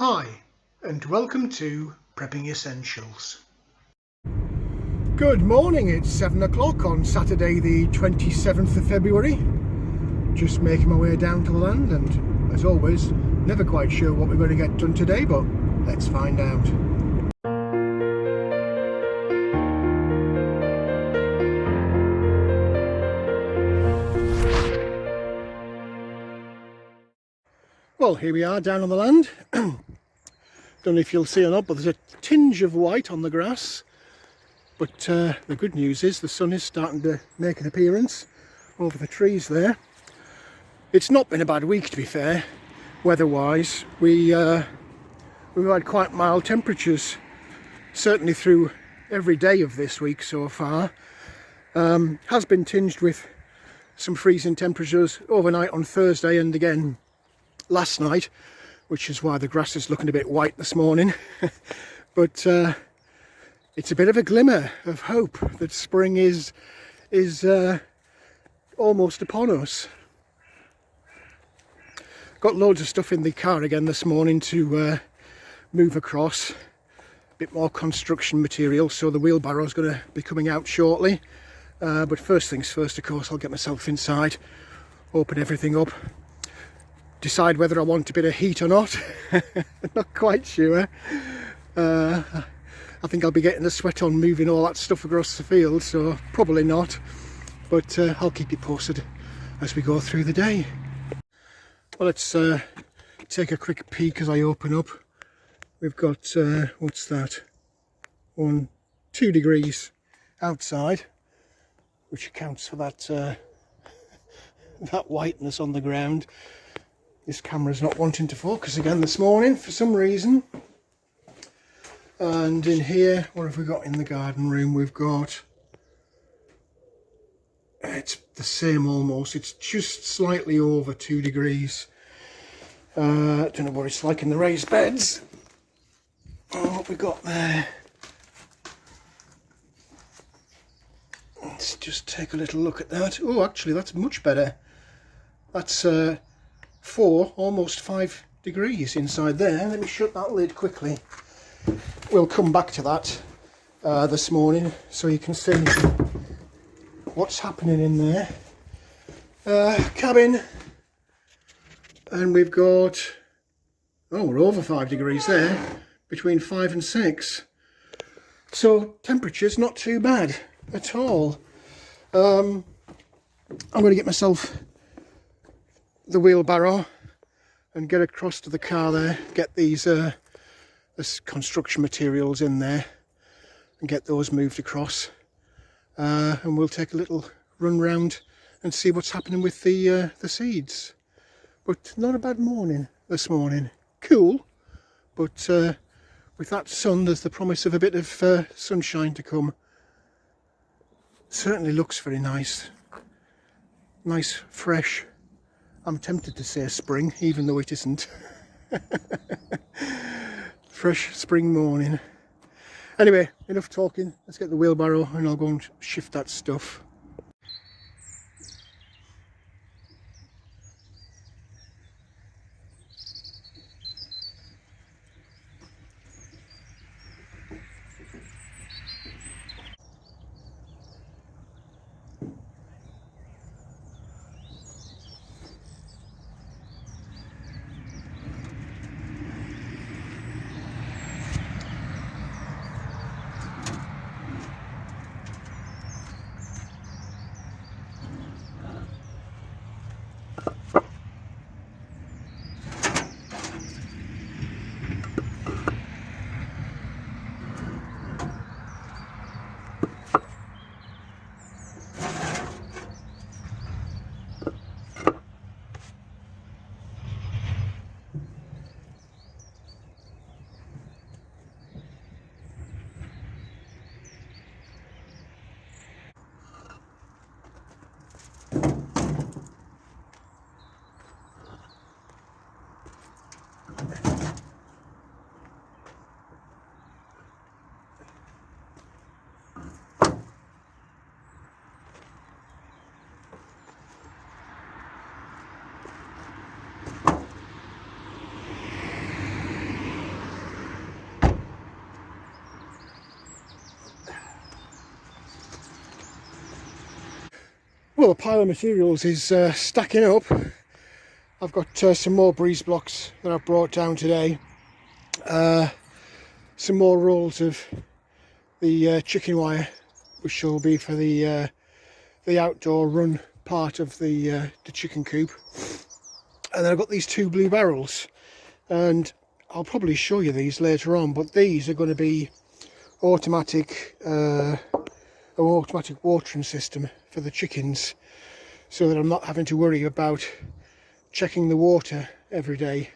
Hi, and welcome to Prepping Essentials. Good morning, it's 7 o'clock on Saturday the 27th of February. Just making my way down to the land, and as always, never quite sure what we're going to get done today, but let's find out. Well, here we are down on the land. Don't know if you'll see or not, but there's a tinge of white on the grass. But the good news is the sun is starting to make an appearance over the trees there. It's not been a bad week, to be fair, weather-wise. We've had quite mild temperatures, certainly through every day of this week so far. Has been tinged with some freezing temperatures overnight on Thursday and again last night, which is why the grass is looking a bit white this morning. But it's a bit of a glimmer of hope that spring is almost upon us. Got loads of stuff in the car again this morning to move across. A bit more construction material, so the wheelbarrow is going to be coming out shortly. But first things first, of course, I'll get myself inside, open everything up, decide whether I want a bit of heat or not. Not quite sure. I think I'll be getting the sweat on moving all that stuff across the field, so probably not. But I'll keep you posted as we go through the day. Well, let's take a quick peek as I open up. We've got, what's that? 2 degrees outside, which accounts for that, that whiteness on the ground. This camera's not wanting to focus again this morning for some reason. And in here, what have we got in the garden room? We've got, it's the same almost, it's just slightly over 2 degrees. Don't know what it's like in the raised beds. Oh, what we got there. Let's just take a little look at that. Oh, actually that's much better. That's 4, almost 5 degrees inside there. Let me shut that lid quickly. We'll come back to that this morning so you can see what's happening in there. Cabin, and we've got, oh, we're over 5 degrees there, between 5 and 6. So temperature's not too bad at all. I'm going to get myself the wheelbarrow and get across to the car there, get these construction materials in there and get those moved across, and we'll take a little run round and see what's happening with the seeds. But not a bad morning this morning. Cool, but with that sun there's the promise of a bit of sunshine to come. Certainly looks very nice, fresh. I'm tempted to say spring, even though it isn't. Fresh spring morning. Anyway, enough talking. Let's get the wheelbarrow and I'll go and shift that stuff. Well, the pile of materials is stacking up. I've got some more breeze blocks that I've brought down today. Some more rolls of the chicken wire, which will be for the outdoor run part of the chicken coop. And then I've got these 2 blue barrels, and I'll probably show you these later on, but these are going to be automatic, an automatic watering system for the chickens, so that I'm not having to worry about checking the water every day.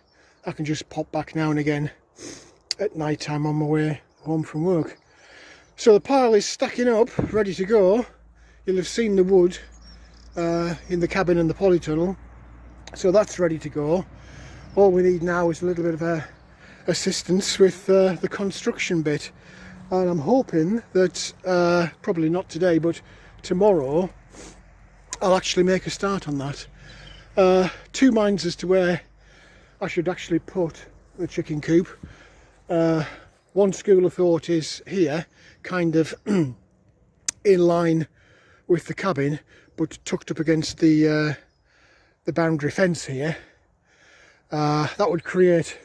I can just pop back now and again at night time on my way home from work. So the pile is stacking up, ready to go. You'll have seen the wood in the cabin and the polytunnel, so that's ready to go. All we need now is a little bit of assistance with the construction bit, and I'm hoping that probably not today, but tomorrow I'll actually make a start on that. 2 minds as to where I should actually put the chicken coop. One school of thought is here, kind of in line with the cabin, but tucked up against the boundary fence here. That would create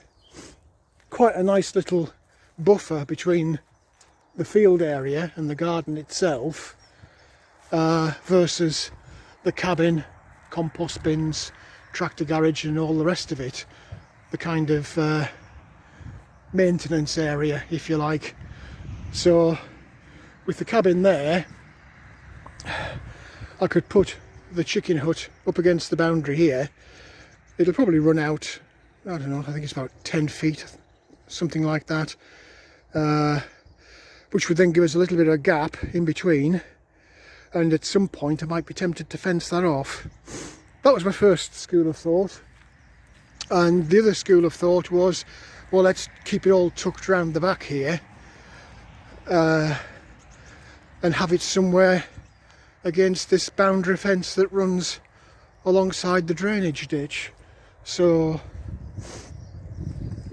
quite a nice little buffer between the field area and the garden itself, versus the cabin, compost bins, tractor garage and all the rest of it. The kind of maintenance area, if you like. So with the cabin there, I could put the chicken hut up against the boundary here. It'll probably run out, I don't know, I think it's about 10 feet, something like that, which would then give us a little bit of a gap in between, and at some point I might be tempted to fence that off. That was my first school of thought. And the other school of thought was, well, let's keep it all tucked around the back here, and have it somewhere against this boundary fence that runs alongside the drainage ditch. So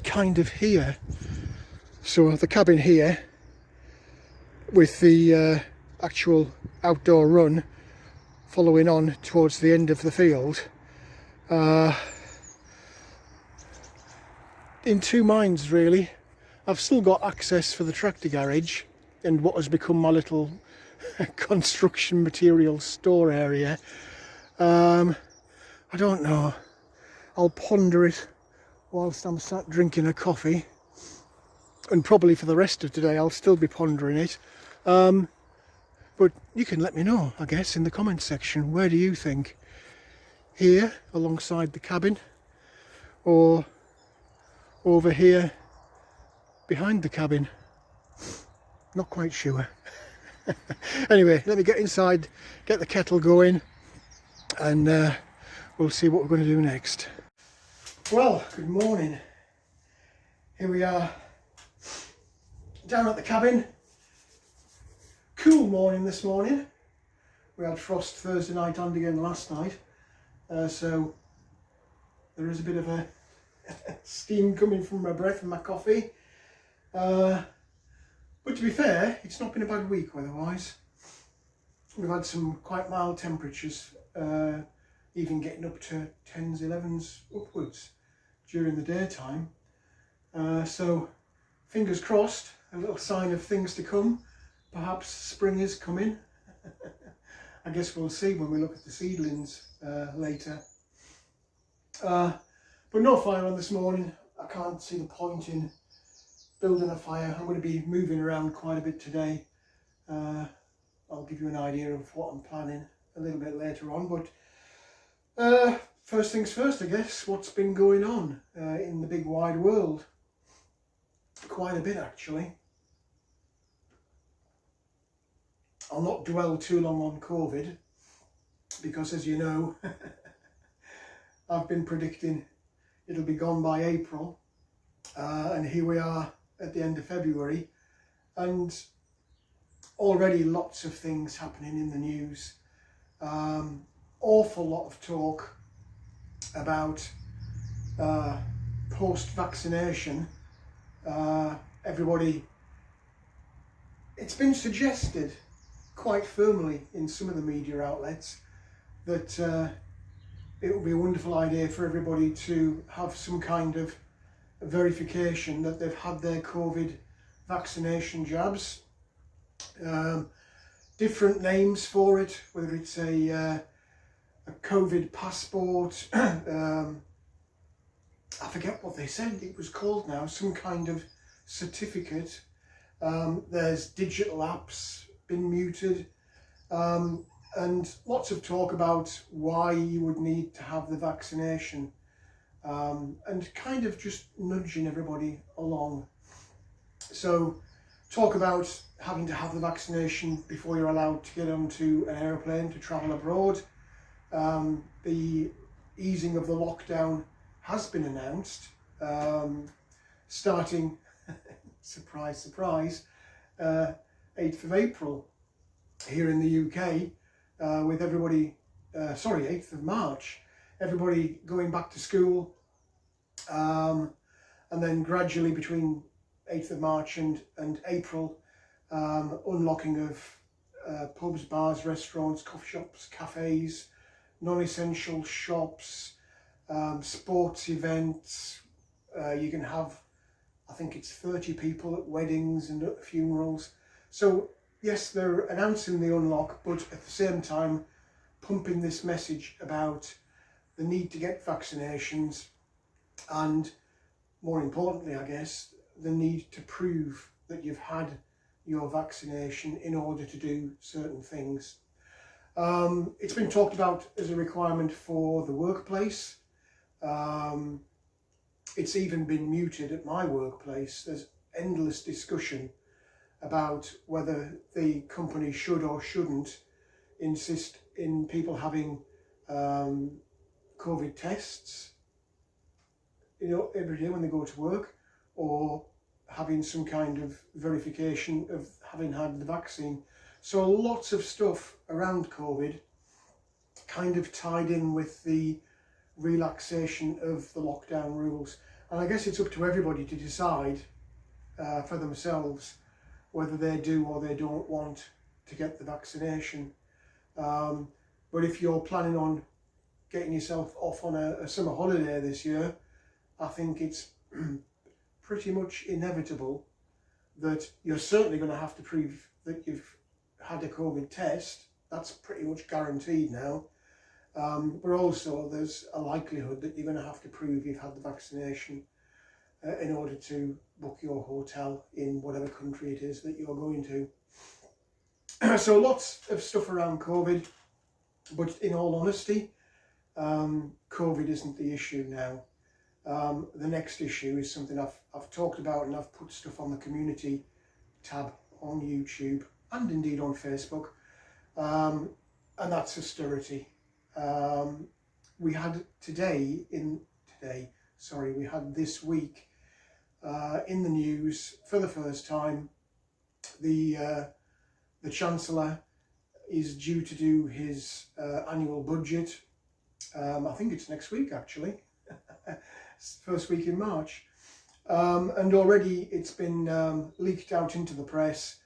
kind of here. So the cabin here with the actual outdoor run following on towards the end of the field. In 2 minds really. I've still got access for the tractor garage and what has become my little construction material store area. I don't know. I'll ponder it whilst I'm sat drinking a coffee, and probably for the rest of today I'll still be pondering it. But you can let me know, I guess, in the comments section. Where do you think? Here alongside the cabin, or over here behind the cabin? Not quite sure. Anyway, let me get inside, get the kettle going, and we'll see what we're going to do next. Well, good morning. Here we are down at the cabin. Cool morning this morning. We had frost Thursday night and again last night, so there is a bit of a steam coming from my breath and my coffee. But to be fair, it's not been a bad week weather-wise. We've had some quite mild temperatures, even getting up to 10s, 11s upwards during the daytime. So fingers crossed, a little sign of things to come. Perhaps spring is coming. I guess we'll see when we look at the seedlings later. But no fire on this morning. I can't see the point in building a fire. I'm going to be moving around quite a bit today. I'll give you an idea of what I'm planning a little bit later on. But first things first, I guess, what's been going on in the big wide world? Quite a bit, actually. I'll not dwell too long on COVID, because as you know, I've been predicting it'll be gone by April, and here we are at the end of February, and already lots of things happening in the news. Awful lot of talk about post-vaccination. Everybody, it's been suggested quite firmly in some of the media outlets that it would be a wonderful idea for everybody to have some kind of verification that they've had their COVID vaccination jabs. Different names for it, whether it's a COVID passport, I forget what they said it was called now, some kind of certificate. There's digital apps been muted, and lots of talk about why you would need to have the vaccination, and kind of just nudging everybody along. So talk about having to have the vaccination before you're allowed to get onto an aeroplane to travel abroad. The easing of the lockdown has been announced, starting, surprise, surprise, 8th of April here in the UK, with everybody, 8th of March, everybody going back to school, and then gradually between 8th of March and April, unlocking of pubs, bars, restaurants, coffee shops, cafes, non-essential shops, sports events. You can have, I think it's 30 people at weddings and at funerals. So yes, they're announcing the unlock, but at the same time pumping this message about the need to get vaccinations, and more importantly, I guess, the need to prove that you've had your vaccination in order to do certain things. It's been talked about as a requirement for the workplace. It's even been muted at my workplace. There's endless discussion about whether the company should or shouldn't insist in people having COVID tests, every day when they go to work, or having some kind of verification of having had the vaccine. So lots of stuff around COVID kind of tied in with the relaxation of the lockdown rules. And I guess it's up to everybody to decide for themselves whether they do or they don't want to get the vaccination. But if you're planning on getting yourself off on a summer holiday this year, I think it's pretty much inevitable that you're certainly going to have to prove that you've had a COVID test. That's pretty much guaranteed now. But also there's a likelihood that you're going to have to prove you've had the vaccination in order to book your hotel in whatever country it is that you're going to. So lots of stuff around COVID, but in all honesty, COVID isn't the issue now. The next issue is something I've talked about, and I've put stuff on the community tab on YouTube and indeed on Facebook, and that's austerity. We had this week in the news for the first time, the Chancellor is due to do his annual budget. I think it's next week actually. First week in March, and already it's been leaked out into the press.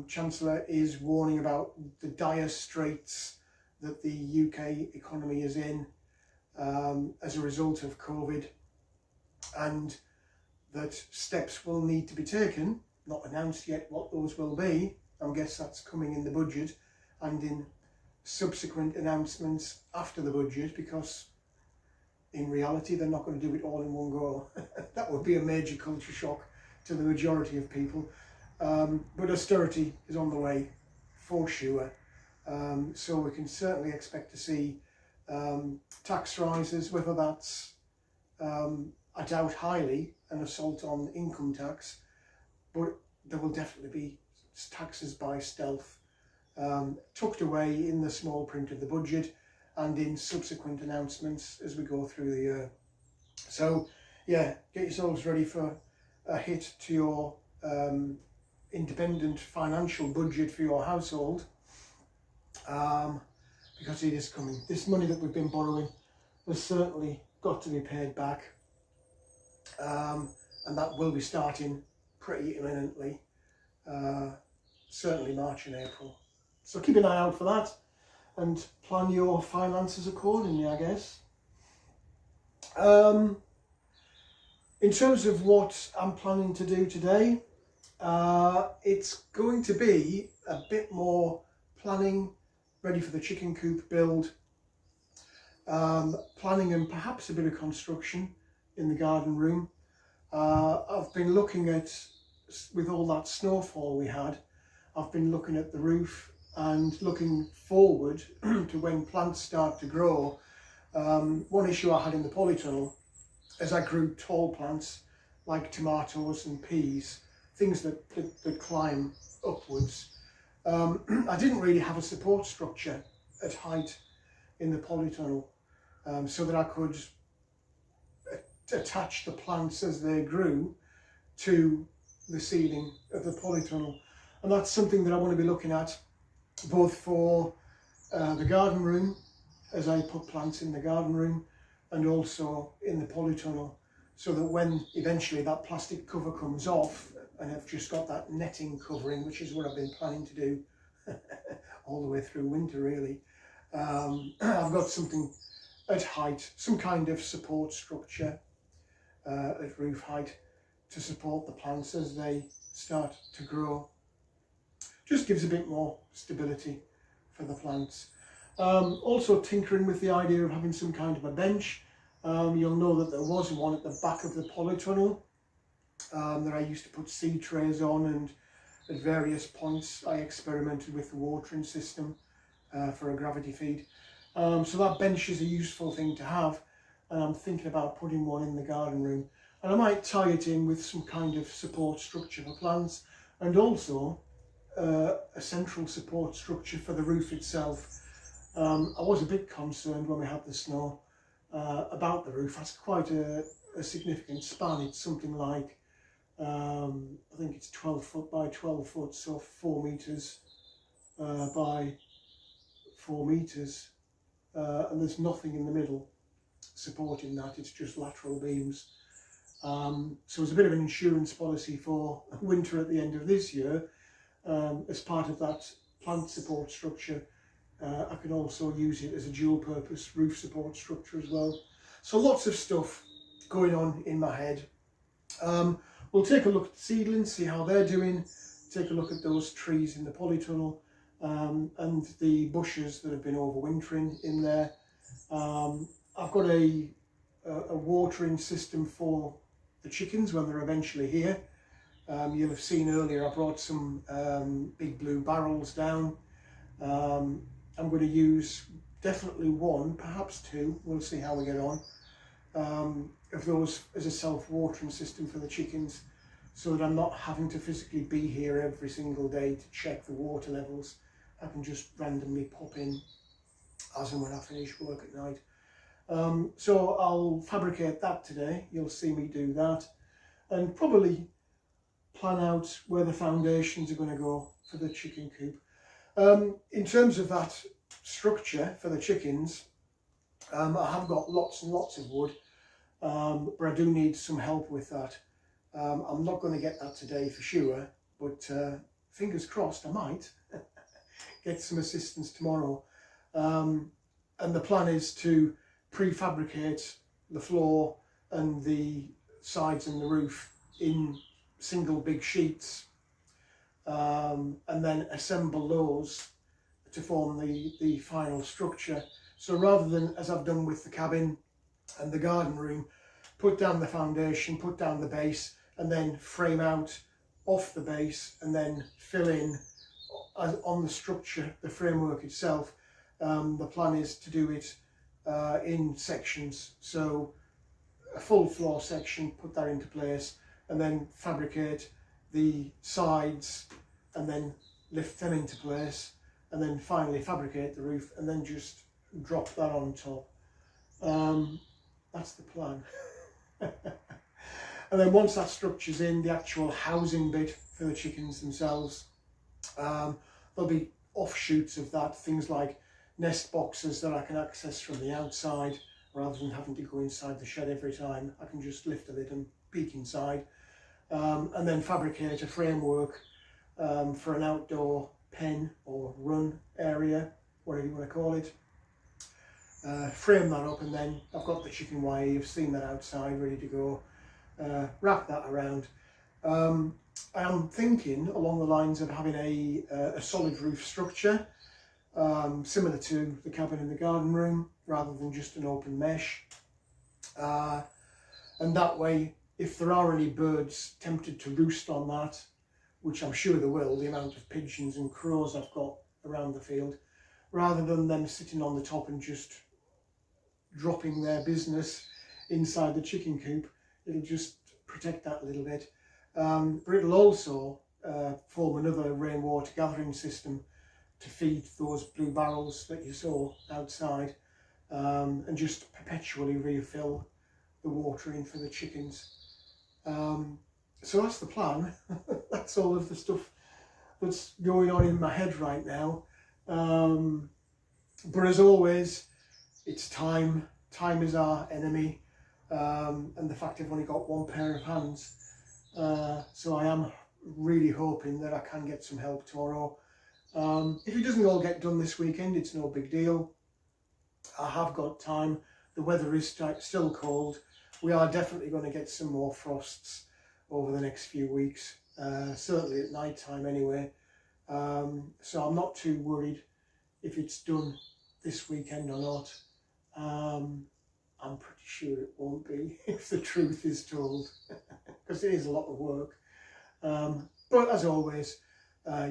Chancellor is warning about the dire straits that the UK economy is in as a result of COVID, and that steps will need to be taken, not announced yet what those will be. I guess that's coming in the budget and in subsequent announcements after the budget, because in reality, they're not going to do it all in one go. That would be a major culture shock to the majority of people. But austerity is on the way, for sure. So we can certainly expect to see tax rises, whether that's, I doubt highly, an assault on income tax, but there will definitely be taxes by stealth, tucked away in the small print of the budget and in subsequent announcements as we go through the year. So yeah, get yourselves ready for a hit to your independent financial budget for your household, because it is coming. This money that we've been borrowing has certainly got to be paid back, and that will be starting pretty imminently, certainly March and April. So keep an eye out for that. and plan your finances accordingly, I guess. In terms of what I'm planning to do today, it's going to be a bit more planning, ready for the chicken coop build, planning and perhaps a bit of construction in the garden room. I've been looking at, with all that snowfall we had, I've been looking at the roof and looking forward to when plants start to grow. One issue I had in the polytunnel, as I grew tall plants like tomatoes and peas, things that climb upwards, I didn't really have a support structure at height in the polytunnel, so that I could attach the plants as they grew to the ceiling of the polytunnel. And that's something that I want to be looking at both for the garden room, as I put plants in the garden room, and also in the polytunnel, so that when eventually that plastic cover comes off and I've just got that netting covering, which is what I've been planning to do all the way through winter really, I've got something at height, some kind of support structure at roof height to support the plants as they start to grow. Just gives a bit more stability for the plants. Also tinkering with the idea of having some kind of a bench. You'll know that there was one at the back of the polytunnel that I used to put seed trays on, and at various points I experimented with the watering system for a gravity feed. So that bench is a useful thing to have, and I'm thinking about putting one in the garden room. And I might tie it in with some kind of support structure for plants, and also a central support structure for the roof itself. I was a bit concerned when we had the snow about the roof. That's quite a significant span. It's something like, I think it's 12 foot by 12 foot, so 4 meters by 4 meters. And there's nothing in the middle supporting that, it's just lateral beams. So it's a bit of an insurance policy for winter at the end of this year. As part of that plant support structure, I can also use it as a dual purpose roof support structure as well. So lots of stuff going on in my head. We'll take a look at the seedlings, see how they're doing, take a look at those trees in the polytunnel, and the bushes that have been overwintering in there. I've got a watering system for the chickens when they're eventually here. You'll have seen earlier I brought some big blue barrels down. I'm going to use definitely one, perhaps two, we'll see how we get on, of those as a self-watering system for the chickens, so that I'm not having to physically be here every single day to check the water levels. I can just randomly pop in as and when I finish work at night. So I'll fabricate that today, you'll see me do that, and probably plan out where the foundations are going to go for the chicken coop. In terms of that structure for the chickens, I have got lots and lots of wood, but I do need some help with that. I'm not going to get that today for sure, but fingers crossed I might get some assistance tomorrow. And the plan is to prefabricate the floor and the sides and the roof in single big sheets, and then assemble those to form the final structure. So rather than, as I've done with the cabin and the garden room, put down the foundation, put down the base, and then frame out off the base and then fill in on the structure, the framework itself, the plan is to do it in sections. So a full floor section, put that into place, and then fabricate the sides and then lift them into place, and then finally fabricate the roof and then just drop that on top. That's the plan. And then once that structure's in, the actual housing bit for the chickens themselves, there'll be offshoots of that, things like nest boxes that I can access from the outside rather than having to go inside the shed every time. I can just lift a lid and peek inside, and then fabricate a framework for an outdoor pen or run area whatever you want to call it. Frame that up, and then I've got the chicken wire, you've seen that outside, ready to go. Wrap that around. I am thinking along the lines of having a solid roof structure, similar to the cabin in the garden room, rather than just an open mesh. And that way, if there are any birds tempted to roost on that, which I'm sure there will, the amount of pigeons and crows I've got around the field, rather than them sitting on the top and just dropping their business inside the chicken coop, it'll just protect that a little bit. But it'll also form another rainwater gathering system to feed those blue barrels that you saw outside, and just perpetually refill the water in for the chickens. So that's the plan. That's all of the stuff that's going on in my head right now. But as always, it's time. Time is our enemy, and the fact I've only got one pair of hands. So I am really hoping that I can get some help tomorrow. If it doesn't all get done this weekend, it's no big deal. I have got time. The weather is still cold. We are definitely going to get some more frosts over the next few weeks, certainly at night time anyway. So I'm not too worried if it's done this weekend or not. I'm pretty sure it won't be, if the truth is told, because it is a lot of work. But as always,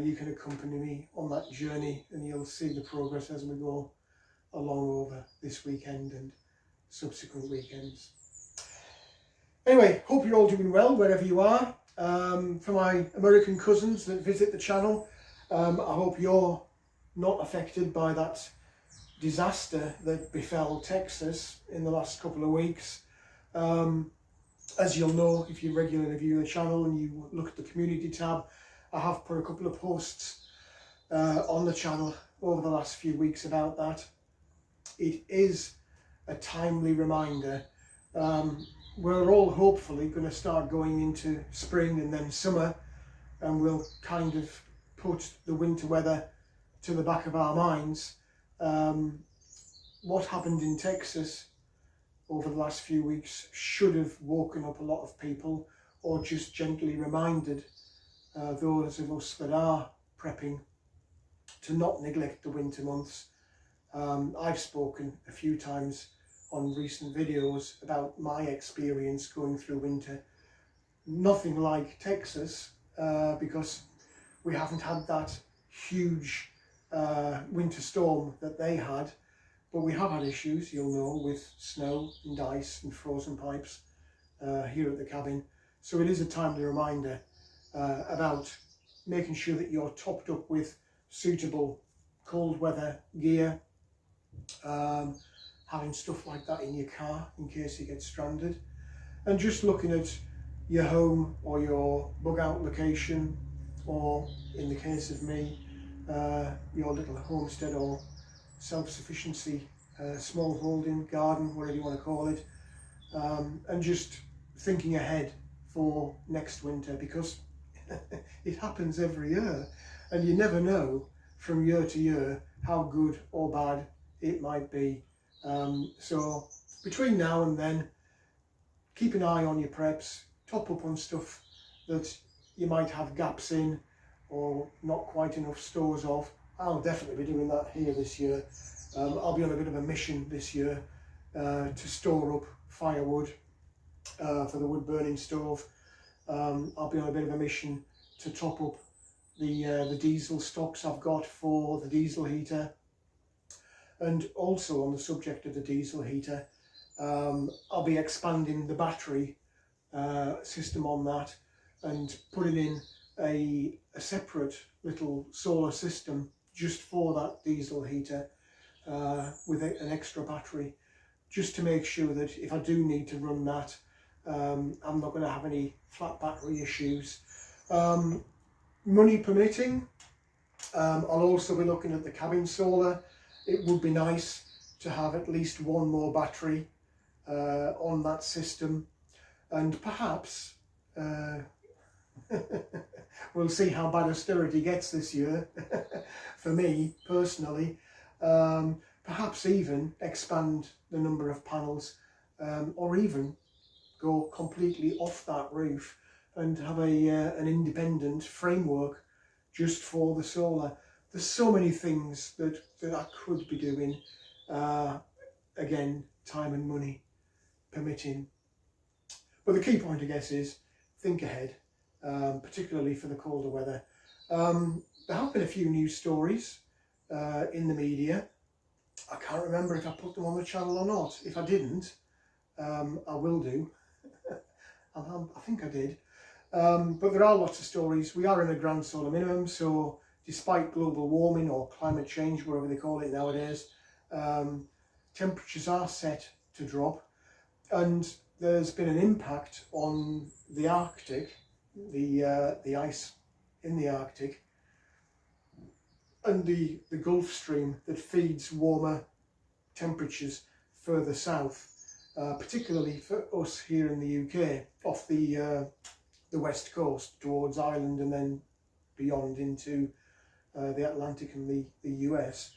you can accompany me on that journey, and you'll see the progress as we go along over this weekend and subsequent weekends. Anyway, hope you're all doing well wherever you are. For my American cousins that visit the channel, I hope you're not affected by that disaster that befell Texas in the last couple of weeks. As you'll know, if you regularly view the channel and you look at the community tab, I have put a couple of posts on the channel over the last few weeks about that. It is a timely reminder. We're all hopefully going to start going into spring and then summer, and we'll kind of put the winter weather to the back of our minds. What happened in Texas over the last few weeks should have woken up a lot of people, or just gently reminded those of us that are prepping to not neglect the winter months. I've spoken a few times on recent videos about my experience going through winter. Nothing like Texas, because we haven't had that huge winter storm that they had, but we have had issues, you'll know, with snow and ice and frozen pipes here at the cabin. So it is a timely reminder about making sure that you're topped up with suitable cold weather gear, having stuff like that in your car in case you get stranded, and just looking at your home or your bug out location, or in the case of me, your little homestead or self-sufficiency, small holding garden, whatever you want to call it, and just thinking ahead for next winter, because it happens every year and you never know from year to year how good or bad it might be. So between now and then, keep an eye on your preps, top up on stuff that you might have gaps in or not quite enough stores of. I'll definitely be doing that here this year. I'll be on a bit of a mission this year to store up firewood for the wood burning stove. I'll be on a bit of a mission to top up the diesel stocks I've got for the diesel heater. And also on the subject of the diesel heater, I'll be expanding the battery system on that and putting in a separate little solar system just for that diesel heater with an extra battery, just to make sure that if I do need to run that, I'm not going to have any flat battery issues. Money permitting, I'll also be looking at the cabin solar. It would be nice to have at least one more battery on that system, and perhaps we'll see how bad austerity gets this year. For me personally, Perhaps even expand the number of panels, or even go completely off that roof and have an independent framework just for the solar. There's so many things that I could be doing, again, time and money permitting. But the key point, I guess, is think ahead, particularly for the colder weather. There have been a few news stories in the media. I can't remember if I put them on the channel or not. If I didn't, I will do. I think I did. But there are lots of stories. We are in a grand solar minimum, so despite global warming or climate change, whatever they call it nowadays, temperatures are set to drop, and there's been an impact on the Arctic, the ice in the Arctic, and the Gulf Stream that feeds warmer temperatures further south, particularly for us here in the UK, off the west coast towards Ireland and then beyond into the Atlantic and the US.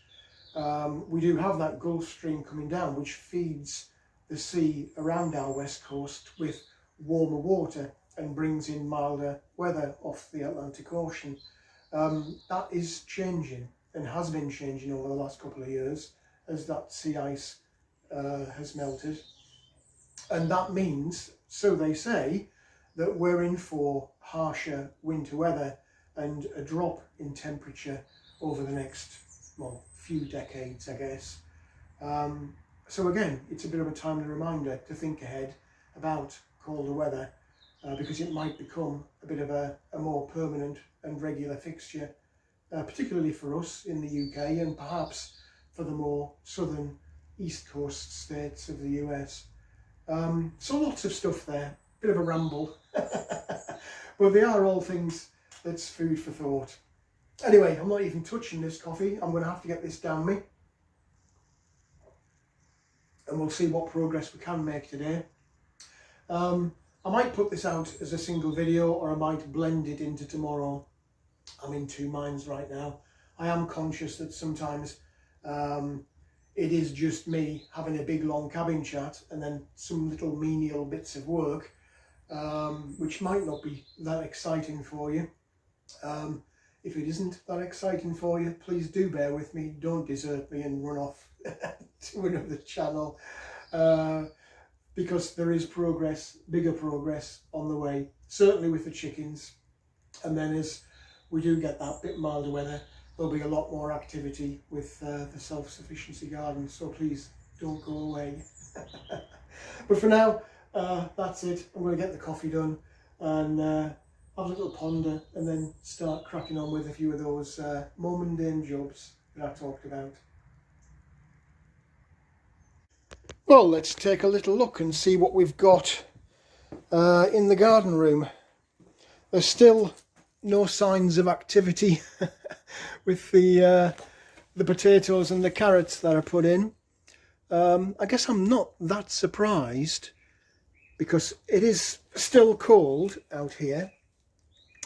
We do have that Gulf Stream coming down, which feeds the sea around our west coast with warmer water and brings in milder weather off the Atlantic Ocean. That is changing and has been changing over the last couple of years as that sea ice has melted. And that means, so they say, that we're in for harsher winter weather and a drop in temperature over the next, well, few decades, I guess. So again, it's a bit of a timely reminder to think ahead about colder weather, because it might become a bit of a more permanent and regular fixture, particularly for us in the UK and perhaps for the more southern east coast states of the US. So lots of stuff there, bit of a ramble, but they are all things that's food for thought. Anyway, I'm not even touching this coffee. I'm going to have to get this down me, and we'll see what progress we can make today. I might put this out as a single video, or I might blend it into tomorrow. I'm in two minds right now. I am conscious that sometimes it is just me having a big long cabin chat and then some little menial bits of work, which might not be that exciting for you. If it isn't that exciting for you, please do bear with me. Don't desert me and run off to another channel, because there is progress, bigger progress on the way, certainly with the chickens. And then as we do get that bit milder weather, there'll be a lot more activity with the self-sufficiency garden, so please don't go away. But for now, that's it. I'm going to get the coffee done and have a little ponder, and then start cracking on with a few of those more mundane jobs that I talked about. Well, let's take a little look and see what we've got in the garden room. There's still no signs of activity with the potatoes and the carrots that are put in. I guess I'm not that surprised, because it is still cold out here.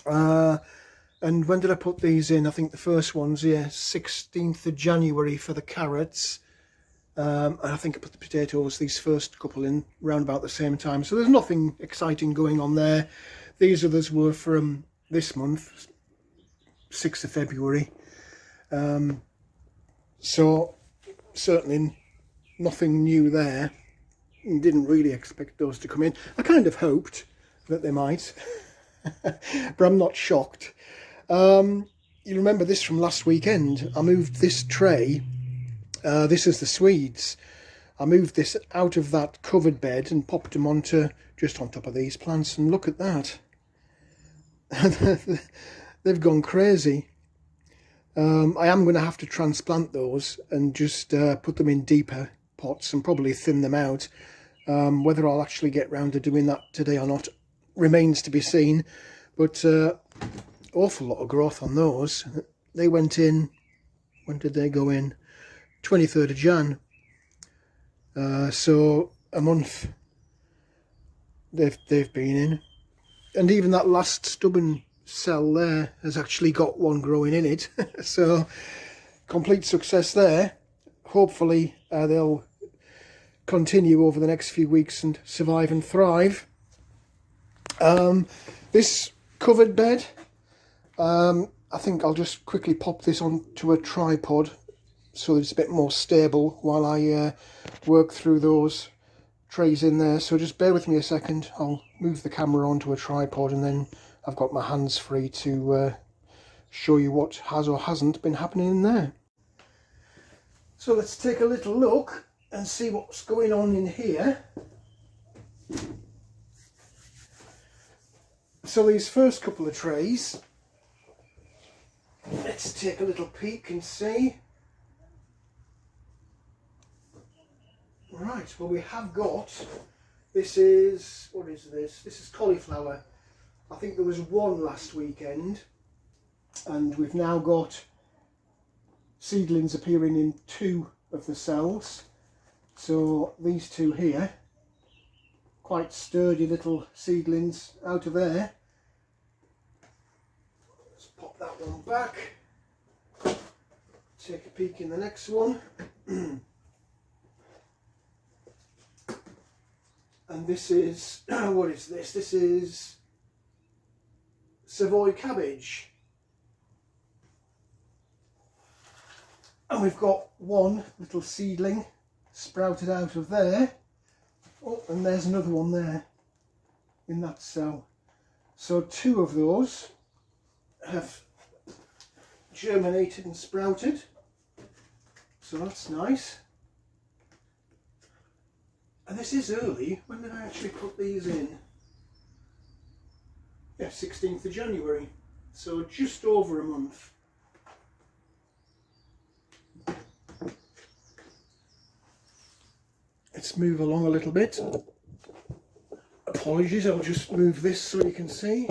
And when did I put these in? I think the first one's, yeah, 16th of January for the carrots. And I think I put the potatoes, these first couple, in around about the same time. So there's nothing exciting going on there. These others were from this month, 6th of February. So certainly nothing new there. Didn't really expect those to come in. I kind of hoped that they might, but I'm not shocked. You remember this from last weekend. I moved this tray. This is the Swedes. I moved this out of that covered bed and popped them onto, just on top of these plants, and look at that. They've gone crazy. I am going to have to transplant those and just put them in deeper pots and probably thin them out. Whether I'll actually get round to doing that today or not remains to be seen. But awful lot of growth on those. They went in, when did they go in? 23rd of Jan. So a month they've been in. And even that last stubborn cell there has actually got one growing in it. So complete success there. hopefully they'll continue over the next few weeks and survive and thrive. This covered bed, I think I'll just quickly pop this onto a tripod so it's a bit more stable while I work through those trays in there. So just bear with me a second. I'll move the camera onto a tripod and then I've got my hands free to show you what has or hasn't been happening in there. So let's take a little look and see what's going on in here. So these first couple of trays, let's take a little peek and see. Right, well we have got, this is, what is this? This is cauliflower. I think there was one last weekend, and we've now got seedlings appearing in 2 of the cells. So these 2 here, quite sturdy little seedlings out of there. Let's pop that one back. Take a peek in the next one. And this is, what is this? This is Savoy Cabbage. And we've got one little seedling sprouted out of there. Oh, and there's another one there in that cell. So 2 of those have germinated and sprouted. So that's nice. And this is early. When did I actually put these in? Yeah, 16th of January. So just over a month. Let's move along a little bit. Apologies, I'll just move this so you can see.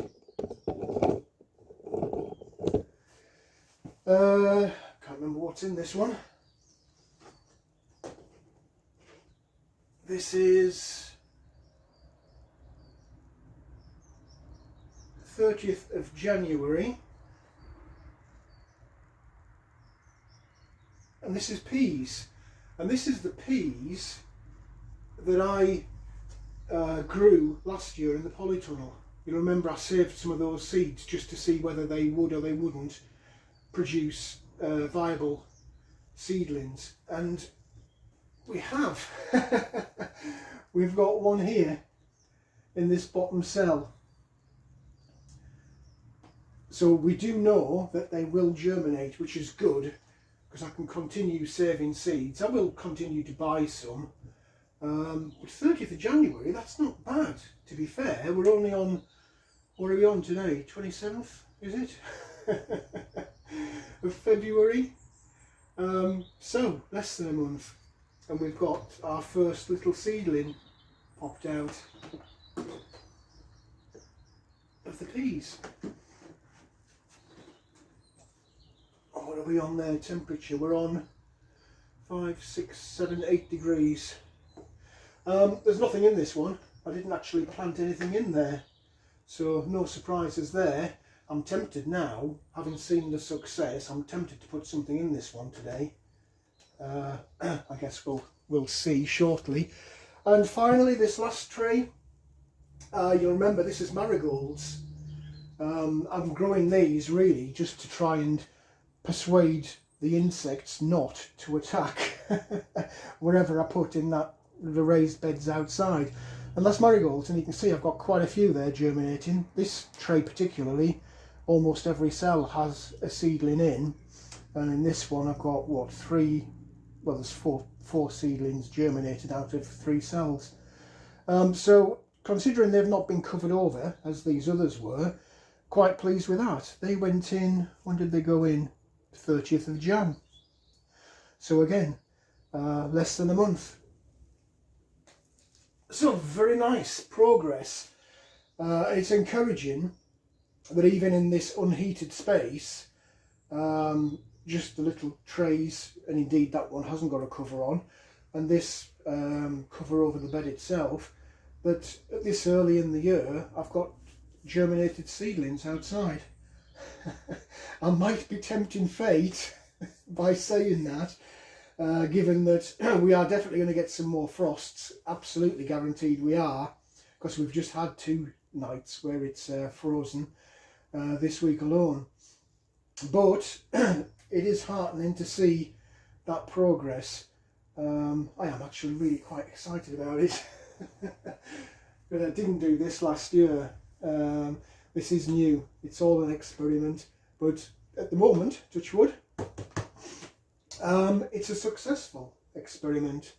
Can't remember what's in this one. This is 30th of January. And this is peas. And this is the peas that I grew last year in the polytunnel. You'll remember I saved some of those seeds just to see whether they would or they wouldn't produce viable seedlings. And we have. We've got one here in this bottom cell. So we do know that they will germinate, which is good, because I can continue saving seeds. I will continue to buy some. 30th of January, that's not bad, to be fair. We're only on, what are we on today? 27th, is it? Of February. So, less than a month. And we've got our first little seedling popped out of the peas. Oh, what are we on there? Temperature, we're on 5, 6, 7, 8 degrees. There's nothing in this one. I didn't actually plant anything in there, so no surprises there. I'm tempted now, having seen the success, I'm tempted to put something in this one today. I guess we'll see shortly. And finally, this last tray, you'll remember this is marigolds. I'm growing these really just to try and persuade the insects not to attack wherever I put in the raised beds outside. And that's marigolds, and you can see I've got quite a few there germinating. This tray particularly, almost every cell has a seedling in, and in this one I've got what, 3, well there's four seedlings germinated out of 3 cells. So considering they've not been covered over as these others were, quite pleased with that. They went in, when did they go in? 30th of Jan. So again, less than a month. So very nice progress. It's encouraging that even in this unheated space, just the little trays, and indeed that one hasn't got a cover on, and this cover over the bed itself, that this early in the year I've got germinated seedlings outside. I might be tempting fate by saying that, given that we are definitely going to get some more frosts. Absolutely guaranteed we are, because we've just had 2 nights where it's frozen this week alone. But it is heartening to see that progress. I am actually really quite excited about it. But I didn't do this last year. This is new. It's all an experiment. But at the moment, touch wood, it's a successful experiment.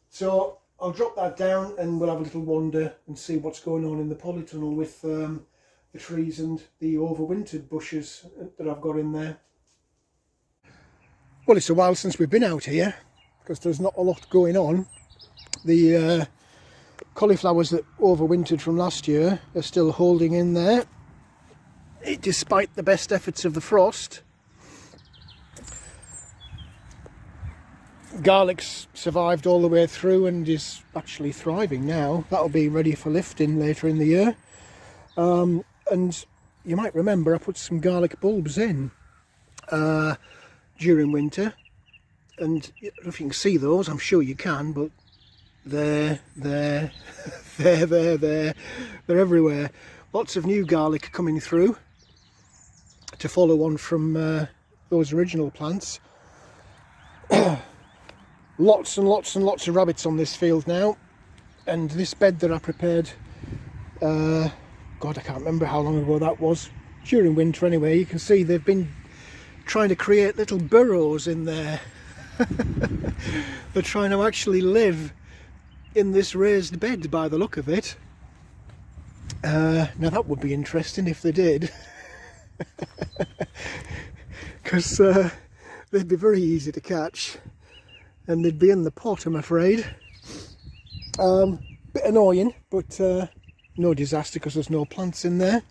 So I'll drop that down and we'll have a little wander and see what's going on in the polytunnel with the trees and the overwintered bushes that I've got in there. Well, it's a while since we've been out here because there's not a lot going on. The cauliflowers that overwintered from last year are still holding in there, despite the best efforts of the frost. Garlic's survived all the way through and is actually thriving now. That'll be ready for lifting later in the year. And you might remember I put some garlic bulbs in during winter, and I don't know if you can see those, I'm sure you can, but they're everywhere. Lots of new garlic coming through to follow on from those original plants. Lots and lots and lots of rabbits on this field now, and this bed that I prepared, God, I can't remember how long ago that was, during winter anyway. You can see they've been trying to create little burrows in there. They're trying to actually live in this raised bed by the look of it. Now that would be interesting if they did, because they'd be very easy to catch and they'd be in the pot, I'm afraid. Bit annoying, but no disaster because there's no plants in there.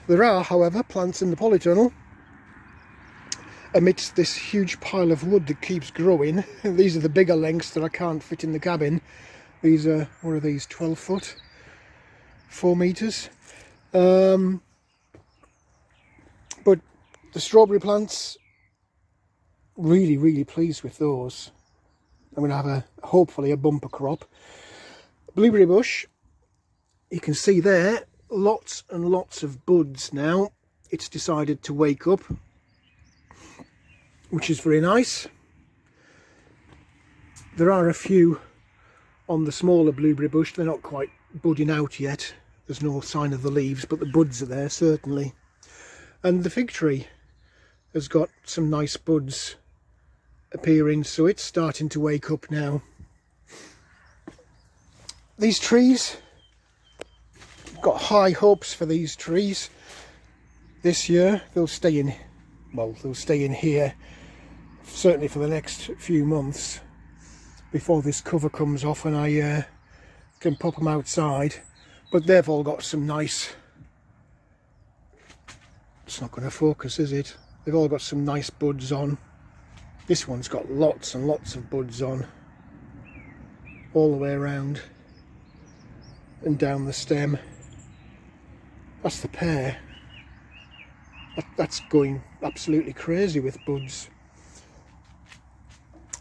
There are, however, plants in the polytunnel amidst this huge pile of wood that keeps growing. These are the bigger lengths that I can't fit in the cabin. These are, what are these, 12 foot? 4 metres? But the strawberry plants, really pleased with those. I'm going to have hopefully a bumper crop. Blueberry bush, you can see there, lots and lots of buds now. It's decided to wake up, which is very nice. There are a few on the smaller blueberry bush. They're not quite budding out yet. There's no sign of the leaves, but the buds are there certainly. And the fig tree has got some nice buds appearing, so it's starting to wake up now. These trees, got high hopes for these trees this year. They'll stay in, well, they'll stay in here certainly for the next few months before this cover comes off and I can pop them outside. But they've all got some nice, it's not going to focus, is it? They've all got some nice buds on. This one's got lots and lots of buds on all the way around and down the stem. That's the pear. That's going absolutely crazy with buds.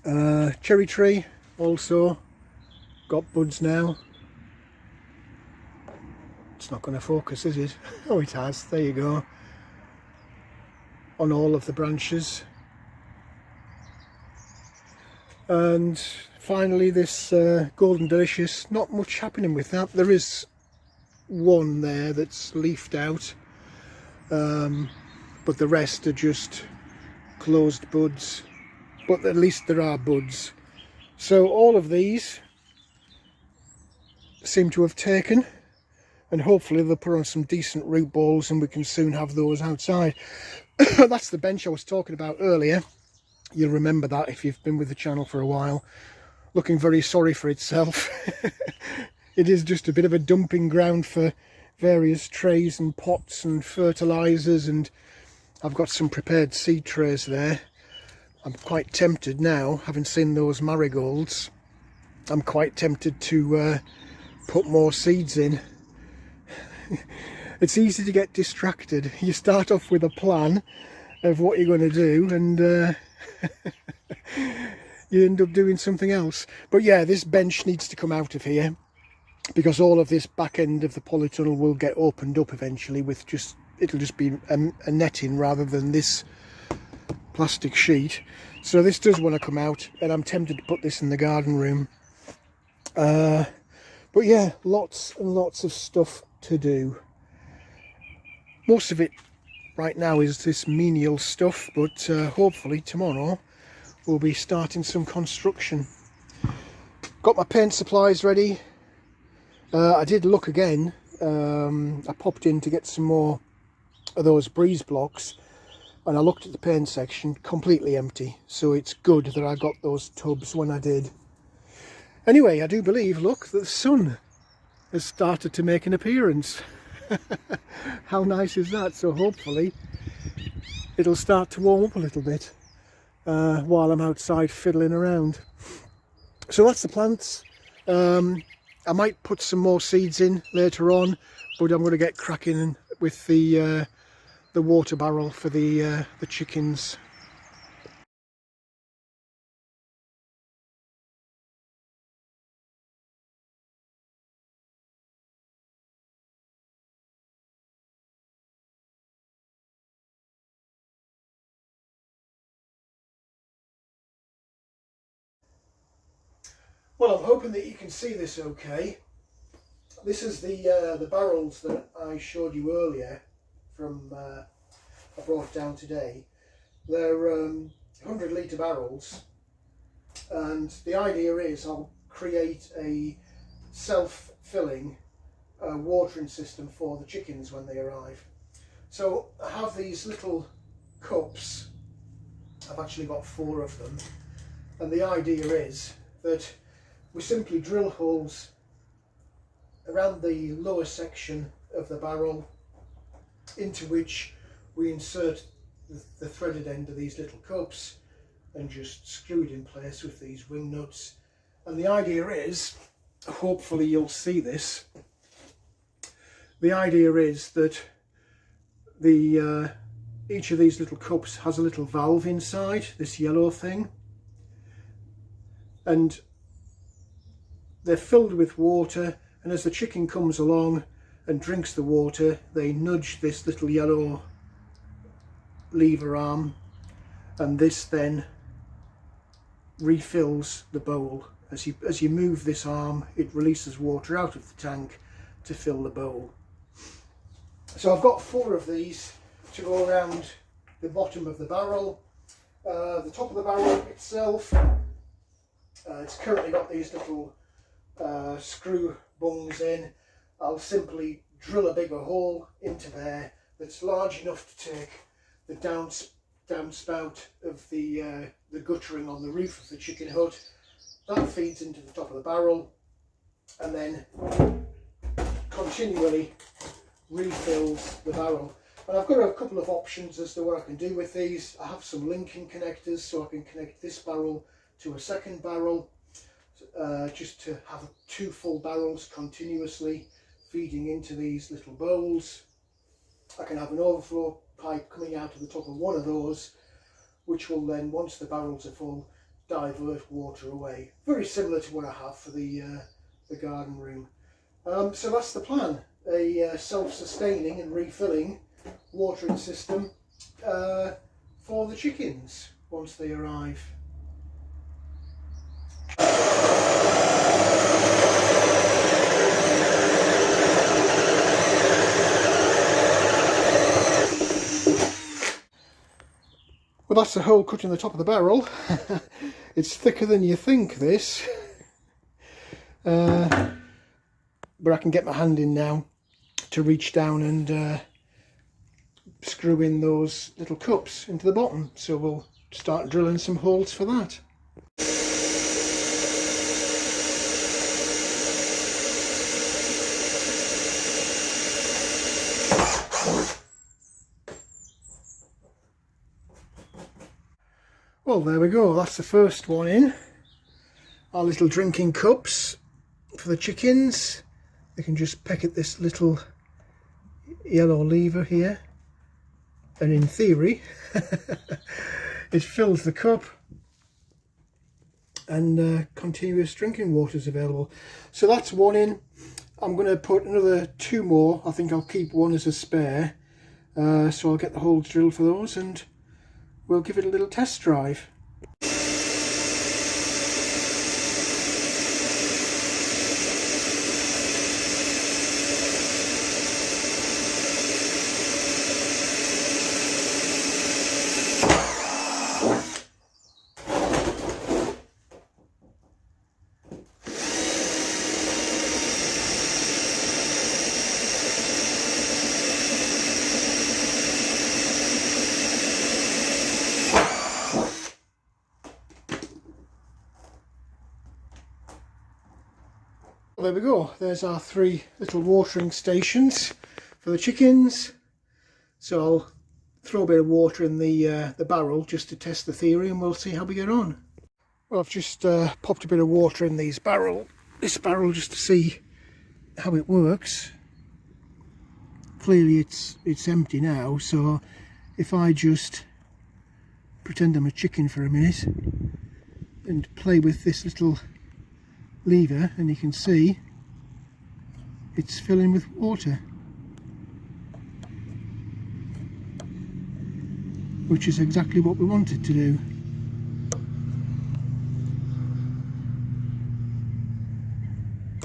Cherry tree also got buds now. It's not going to focus, is it? Oh, it has. There you go. On all of the branches. And finally this Golden Delicious, not much happening with that. There is one there that's leafed out, but the rest are just closed buds, but at least there are buds. So all of these seem to have taken, and hopefully they'll put on some decent root balls and we can soon have those outside. That's the bench I was talking about earlier. You'll remember that if you've been with the channel for a while. Looking very sorry for itself. It is just a bit of a dumping ground for various trays and pots and fertilisers, and I've got some prepared seed trays there. I'm quite tempted now, having seen those marigolds, I'm quite tempted to put more seeds in. It's easy to get distracted. You start off with a plan of what you're going to do, and you end up doing something else. But yeah, this bench needs to come out of here, because all of this back end of the polytunnel will get opened up eventually with it'll just be a netting rather than this plastic sheet. So this does want to come out, and I'm tempted to put this in the garden room. But yeah, lots and lots of stuff to do. Most of it right now is this menial stuff, but hopefully tomorrow we'll be starting some construction. Got my paint supplies ready. I did look again. I popped in to get some more of those breeze blocks, and I looked at the paint section, completely empty. So it's good that I got those tubs when I did. Anyway, I do believe, look, that the sun has started to make an appearance. How nice is that? So hopefully it'll start to warm up a little bit while I'm outside fiddling around. So that's the plants. I might put some more seeds in later on, but I'm going to get cracking with the water barrel for the chickens. Well, I'm hoping that you can see this okay. This is the barrels that I showed you earlier from I brought down today. They're 100 litre barrels, and the idea is I'll create a self-filling watering system for the chickens when they arrive. So I have these little cups. I've actually got 4 of them, and the idea is that we simply drill holes around the lower section of the barrel, into which we insert the threaded end of these little cups and just screw it in place with these wing nuts. And the idea is, hopefully you'll see this, the idea is that each of these little cups has a little valve inside, this yellow thing, and they're filled with water, and as the chicken comes along and drinks the water, they nudge this little yellow lever arm, and this then refills the bowl. As you move this arm, it releases water out of the tank to fill the bowl. So I've got 4 of these to go around the bottom of the barrel. The top of the barrel itself, it's currently got these little screw bungs in. I'll simply drill a bigger hole into there that's large enough to take the downspout of the guttering on the roof of the chicken hut. That feeds into the top of the barrel, and then continually refills the barrel. And I've got a couple of options as to what I can do with these. I have some linking connectors, so I can connect this barrel to a second barrel, just to have 2 full barrels continuously feeding into these little bowls. I can have an overflow pipe coming out of the top of one of those, which will then, once the barrels are full, divert water away. Very similar to what I have for the garden room. So that's the plan, a self-sustaining and refilling watering system for the chickens once they arrive. Well, that's a hole cut in the top of the barrel. It's thicker than you think, this. But I can get my hand in now to reach down and screw in those little cups into the bottom. So we'll start drilling some holes for that. Well, there we go, that's the first one in. Our little drinking cups for the chickens. They can just peck at this little yellow lever here, and in theory it fills the cup, and continuous drinking water is available. So that's one in. I'm going to put another 2 more. I think I'll keep one as a spare. So I'll get the holes drilled for those and we'll give it a little test drive. There we go, there's our 3 little watering stations for the chickens. So I'll throw a bit of water in the barrel just to test the theory, and we'll see how we get on. Well, I've just popped a bit of water in this barrel just to see how it works. Clearly it's empty now, so if I just pretend I'm a chicken for a minute and play with this little lever, and you can see it's filling with water, which is exactly what we wanted to do.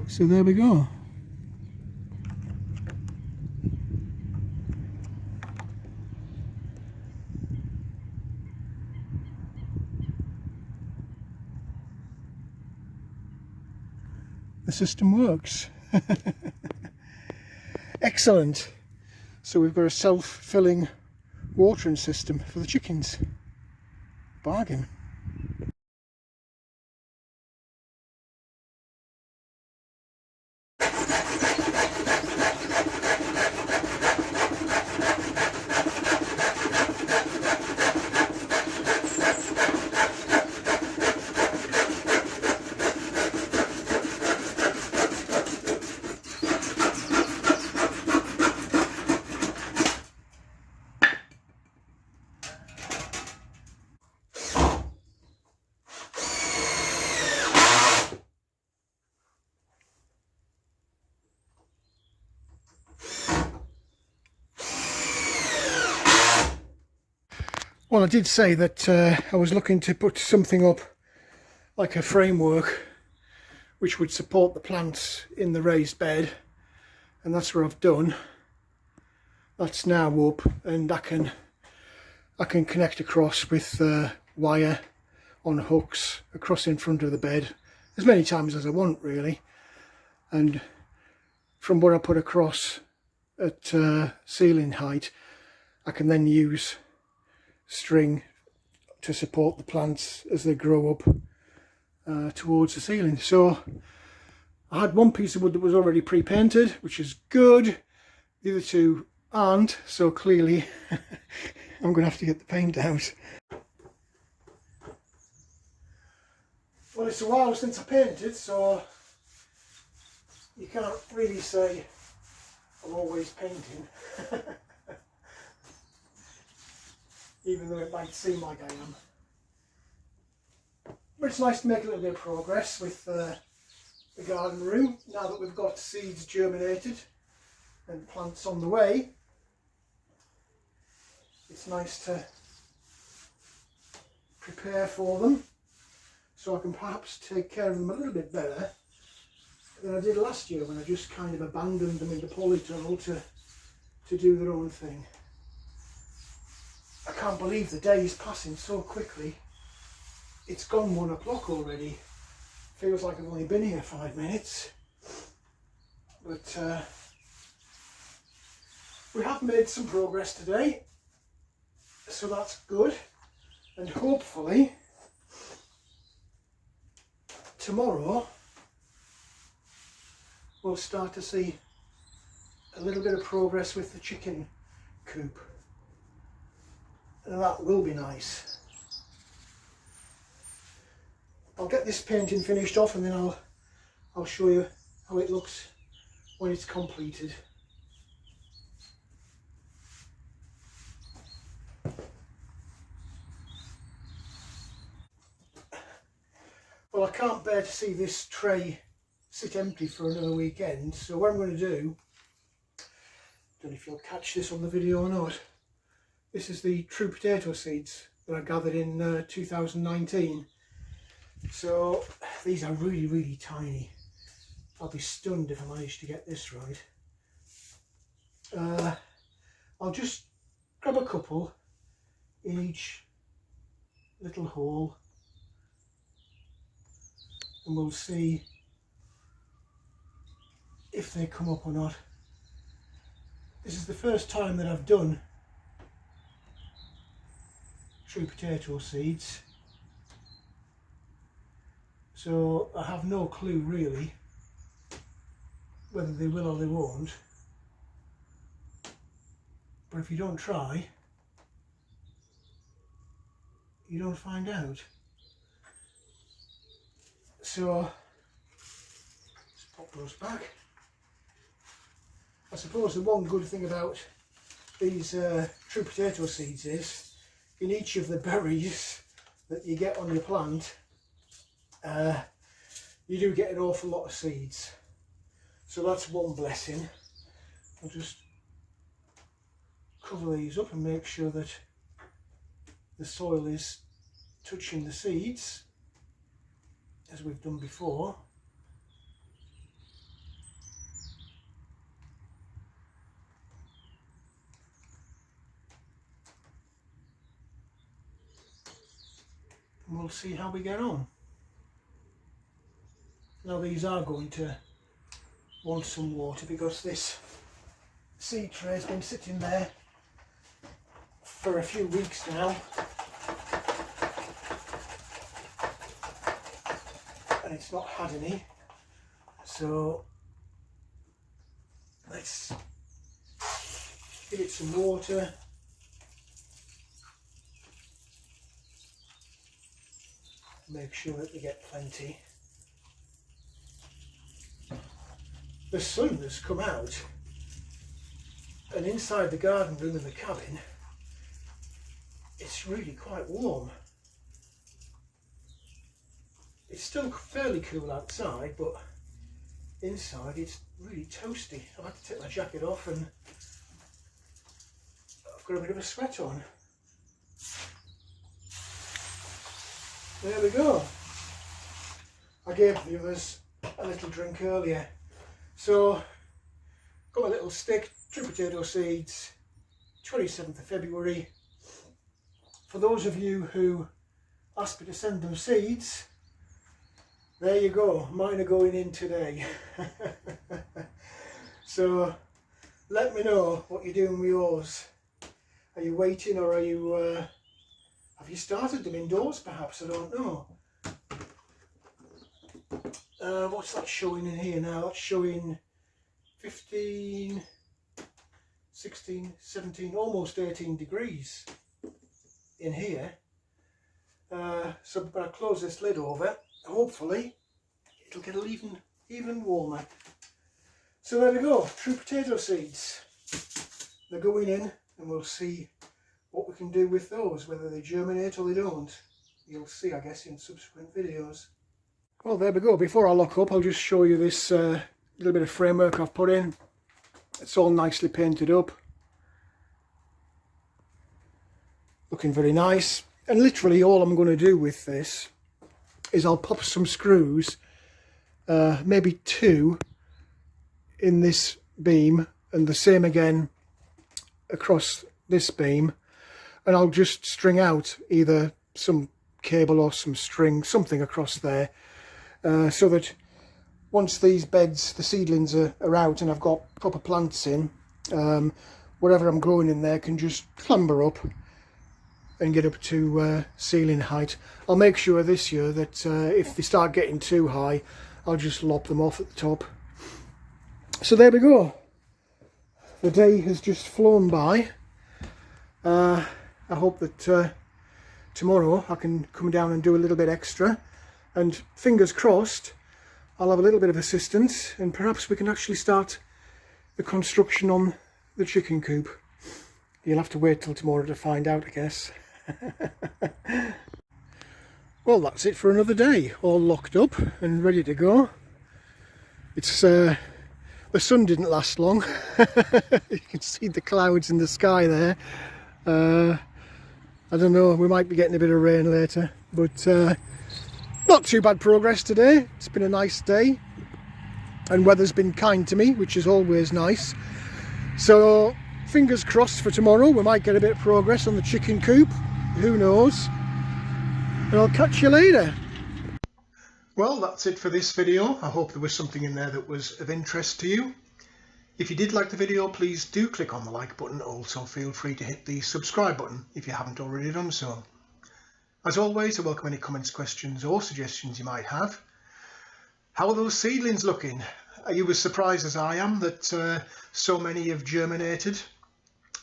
So there we go. The system works. Excellent. So we've got a self-filling watering system for the chickens. Bargain. Well, I did say that I was looking to put something up like a framework which would support the plants in the raised bed, and that's what I've done. That's now up, and I can connect across with wire on hooks across in front of the bed as many times as I want, really. And from what I put across at ceiling height, I can then use string to support the plants as they grow up towards the ceiling. So I had one piece of wood that was already pre-painted, which is good. The other 2 aren't, so clearly I'm going to have to get the paint out. Well, it's a while since I painted, so you can't really say I'm always painting. Even though it might seem like I am. But it's nice to make a little bit of progress with the garden room, now that we've got seeds germinated and plants on the way. It's nice to prepare for them, so I can perhaps take care of them a little bit better than I did last year, when I just kind of abandoned them in the polytunnel to do their own thing. I can't believe the day is passing so quickly. It's gone 1 o'clock already. Feels like I've only been here 5 minutes. But we have made some progress today, so that's good. And hopefully tomorrow we'll start to see a little bit of progress with the chicken coop. And that will be nice. I'll get this painting finished off, and then I'll show you how it looks when it's completed. Well, I can't bear to see this tray sit empty for another weekend, so what I'm going to do, don't know if you'll catch this on the video or not, this is the true potato seeds that I gathered in 2019. So these are really, really tiny. I'll be stunned if I manage to get this right. I'll just grab a couple in each little hole and we'll see if they come up or not. This is the first time that I've done true potato seeds, so I have no clue really whether they will or they won't, but if you don't try, you don't find out. So let's pop those back. I suppose the one good thing about these true potato seeds is in each of the berries that you get on your plant, you do get an awful lot of seeds. So that's one blessing. I'll just cover these up and make sure that the soil is touching the seeds, as we've done before. And we'll see how we get on. Now these are going to want some water because this seed tray has been sitting there for a few weeks now, and it's not had any, so let's give it some water. Make sure that they get plenty. The sun has come out, and inside the garden room in the cabin it's really quite warm. It's still fairly cool outside, but inside it's really toasty. I've had to take my jacket off and I've got a bit of a sweat on. There we go. I gave the others a little drink earlier. So, got my little stick, true potato seeds, 27th of February. For those of you who asked me to send them seeds, there you go, mine are going in today. So, let me know what you're doing with yours. Are you waiting, or are you, have you started them indoors perhaps? I don't know. What's that showing in here now? That's showing 15, 16, 17, almost 18 degrees in here. So when I close this lid over, hopefully it'll get even warmer. So there we go, true potato seeds. They're going in, and we'll see what we can do with those, whether they germinate or they don't. You'll see, I guess, in subsequent videos. Well, there we go. Before I lock up, I'll just show you this little bit of framework I've put in. It's all nicely painted up. Looking very nice. And literally all I'm going to do with this is I'll pop some screws, maybe 2, in this beam, and the same again across this beam, and I'll just string out either some cable or some string, something across there, so that once these beds, the seedlings are out and I've got proper plants in, whatever I'm growing in there can just clamber up and get up to ceiling height. I'll make sure this year that if they start getting too high, I'll just lop them off at the top. So there we go. The day has just flown by. I hope that tomorrow I can come down and do a little bit extra, and fingers crossed I'll have a little bit of assistance and perhaps we can actually start the construction on the chicken coop. You'll have to wait till tomorrow to find out, I guess. Well, that's it for another day, all locked up and ready to go. It's the sun didn't last long. You can see the clouds in the sky there. I don't know, we might be getting a bit of rain later, but not too bad progress today. It's been a nice day and weather's been kind to me, which is always nice. So fingers crossed for tomorrow, we might get a bit of progress on the chicken coop, who knows. And I'll catch you later. Well, that's it for this video. I hope there was something in there that was of interest to you. If you did like the video, please do click on the like button. Also feel free to hit the subscribe button if you haven't already done so. As always, I welcome any comments, questions or suggestions you might have. How are those seedlings looking? Are you as surprised as I am that so many have germinated?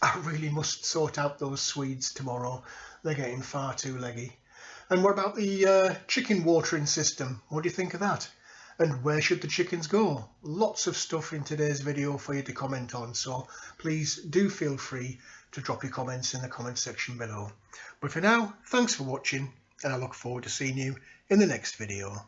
I really must sort out those Swedes tomorrow. They're getting far too leggy. And what about the chicken watering system? What do you think of that? And where should the chickens go? Lots of stuff in today's video for you to comment on, so please do feel free to drop your comments in the comment section below. But for now, thanks for watching, and I look forward to seeing you in the next video.